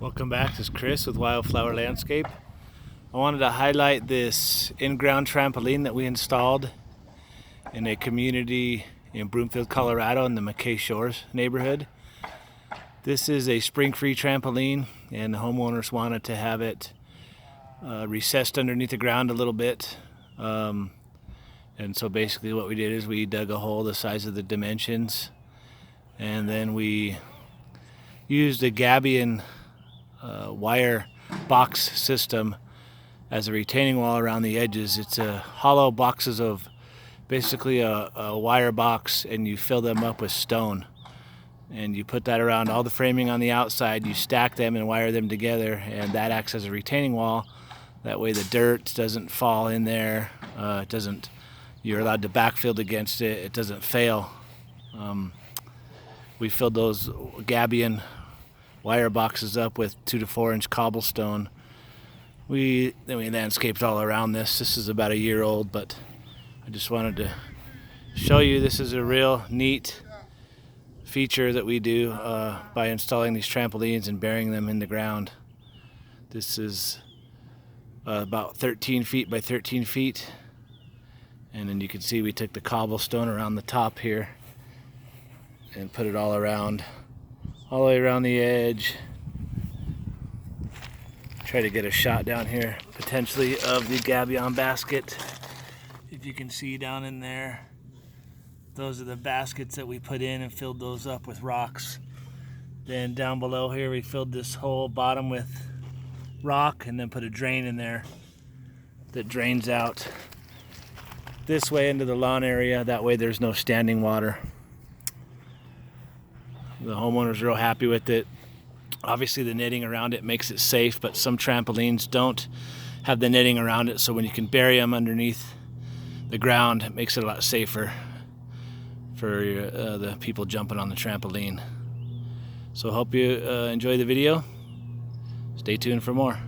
Welcome back, this is Chris with Wildflower Landscape. I wanted to highlight this in-ground trampoline that we installed in a community in Broomfield, Colorado in the McKay Shores neighborhood. This is a spring-free trampoline, and the homeowners wanted to have it recessed underneath the ground a little bit. And so basically what we did is we dug a hole the size of the dimensions, and then we used a gabion wire box system as a retaining wall around the edges. It's a hollow boxes of basically a wire box, and you fill them up with stone, and you put that around all the framing on the outside. You stack them and wire them together, and that acts as a retaining wall. That way the dirt doesn't fall in there. You're allowed to backfill against it. It doesn't fail. We filled those gabion wire boxes up with 2 to 4 inch cobblestone. Then we landscaped all around this. This is about a year old, but I just wanted to show you this is a real neat feature that we do by installing these trampolines and burying them in the ground. This is about 13 feet by 13 feet, and then you can see we took the cobblestone around the top here and put it all the way around the edge. Try to get a shot down here potentially of the gabion basket. If you can see down in there, those are the baskets that we put in and filled those up with rocks. Then down below here we filled this whole bottom with rock and then put a drain in there that drains out this way into the lawn area. That way there's no standing water. The homeowner's real happy with it. Obviously the netting around it makes it safe, but some trampolines don't have the netting around it, so when you can bury them underneath the ground, it makes it a lot safer for the people jumping on the trampoline. So hope you enjoy the video. Stay tuned for more.